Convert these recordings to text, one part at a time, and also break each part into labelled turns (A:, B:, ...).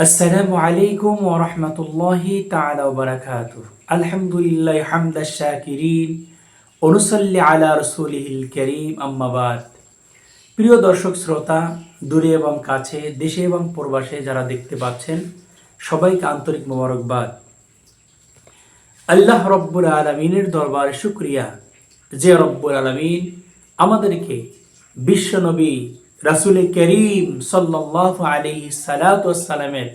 A: আসসালামু আলাইকুম ওয়া রাহমাতুল্লাহি তাআলা ওয়া বারাকাতুহু। আলহামদুলিল্লাহি হামদাশ শাকিরিন ওয়া নুসাল্লি আলা রাসূলিহিল কারীম, আম্মা বাদ। প্রিয় দর্শক শ্রোতা, দূরে এবং কাছে, দেশে এবং প্রবাসে যারা দেখতে পাচ্ছেন, সবাইকে আন্তরিক মোবারকবাদ। আল্লাহ রব্বুল আলামিনের দরবারে শুকরিয়া যে রব্বুল আলামিন আমাদেরকে বিশ্বনবী রাসূল করিম সাল্লাল্লাহু আলাইহি সাল্লাতু ওয়াস সালামের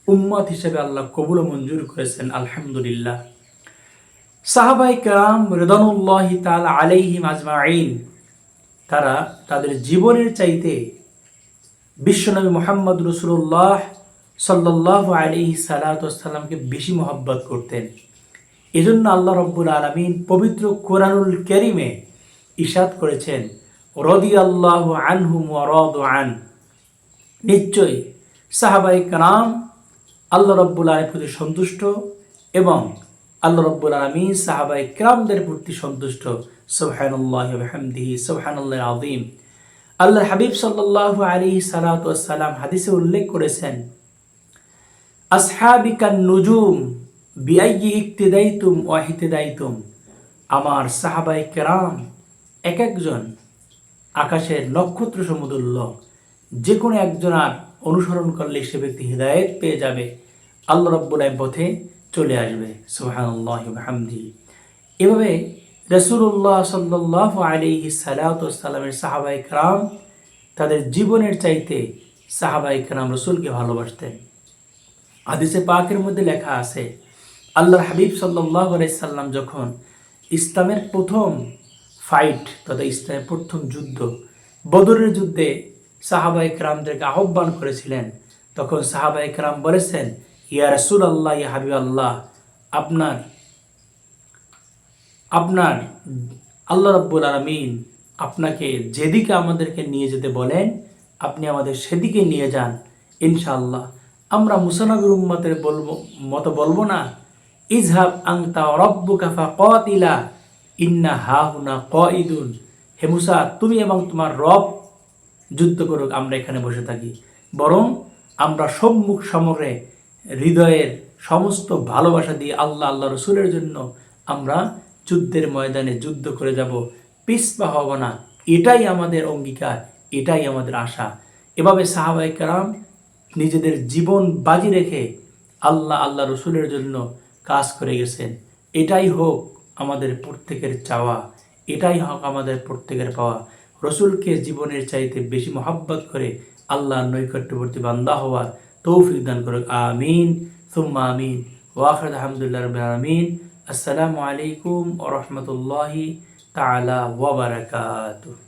A: উম্মত হিসেবে আল্লাহ কবুল ও মঞ্জুর করেছেন, আলহামদুলিল্লাহ। সাহাবায়ে কেরাম রিদওয়ানুল্লাহি তাআলা আলাইহিম আজমাইন, তারা তাদের জীবনের চাইতে বিশ্বনবী মুহাম্মদ রাসূলুল্লাহ সাল্লাল্লাহু আলাইহি সাল্লাতু ওয়াস সালামকে বেশি মহব্বত করতেন। এজন্য আল্লাহ রব্বুল আলামিন পবিত্র কোরআনুল কারীমে ইরশাদ করেছেন, রাদিয়াল্লাহু আনহুম ওয়া রাদু আন। নিশ্চয়ই সাহাবায়ে কেরাম আল্লাহ রব্বুল আলামিনের প্রতি সন্তুষ্ট এবং আল্লাহ রব্বুল আলামিন সাহাবায়ে কেরামদের প্রতি সন্তুষ্ট। সুবহানাল্লাহি ওয়া বিহামদিহি সুবহানাল্লাহিল আযীম। আল্লাহর হাবিব সাল্লাল্লাহু আলাইহি সাল্লাতু ওয়াস সালাম হাদিসে উল্লেখ করেছেন, আসহাবি কান নুজুম বিআইয়ি ইক্তিদাইতুম ওয়া ইহতিদাইতুম। আমার সাহাবায়ে কেরাম এক একজন আকাশের নক্ষত্র সমতুল্য, যে কোনো একজনের অনুসরণ করলে সে ব্যক্তি হিদায়াত পেয়ে যাবে, আল্লাহ রাব্বুল আলামিনের পথে চলে আসবে। সুবহানাল্লাহি ওয়া বিহামদিহি। এভাবে রাসূলুল্লাহ সাল্লাল্লাহু আলাইহি সাল্লাতু ওয়াস সালামের সাহাবায়ে কেরাম তাদের জীবনের চাইতে সাহাবায়ে কেরাম রাসূলকে ভালোবাসতেন। হাদিসে পাকের মধ্যে লেখা আছে, আল্লাহর হাবিব সাল্লাল্লাহু আলাইহি সাল্লাম যখন ইসলামের প্রথম ফাইট তথা ইসলামের প্রথম যুদ্ধ বদরের যুদ্ধে সাহাবায়ে কেরামদেরকে আহ্বান করেছিলেন, তখন সাহাবায়ে কেরাম বলেছেন, ইয়া রাসূলুল্লাহ, ইয়া হাবিবাল্লাহ, আপনার আল্লাহ রাব্বুল আলামিন আপনাকে যেদিকে আমাদেরকে নিয়ে যেতে বলেন আপনি আমাদের সেদিকে নিয়ে যান, ইনশাআল্লাহ। আমরা মুসা নবীর উম্মতের মতো বলবো না, ইযহাব আনতা ওয়া রাব্বুকা ফাকাতিলা ইন্না হাহুনা কাঈদুন। হে মুসা, তুমি এবং তোমার রব যুদ্ধ করুক, আমরা এখানে বসে থাকি। বরং আমরা সম্মুখ সমরে হৃদয়ের সমস্ত ভালোবাসা দিয়ে আল্লাহ রসুলের জন্য আমরা যুদ্ধের ময়দানে যুদ্ধ করে যাব, পিছপা হব না। এটাই আমাদের অঙ্গীকার, এটাই আমাদের আশা। এভাবে সাহাবায়ে কেরাম নিজেদের জীবন বাজি রেখে আল্লাহ রসুলের জন্য কাজ করে গেছেন। এটাই হোক আমাদের প্রত্যেকের চাওয়া, এটাই হোক আমাদের প্রত্যেকের পাওয়া, রসুলকে জীবনের চাইতে বেশি মহব্বত করে আল্লাহর নৈকট্যবর্তী বান্দা হওয়ার তৌফিক দান করুক। আমিন সুম্মা আমিন। ওয়া আখিরু আলহামদুলিল্লাহি রাব্বিল আলামিন। আসসালামু আলাইকুম ওয়া রাহমাতুল্লাহি তাআলা ওয়া বারাকাতুহু।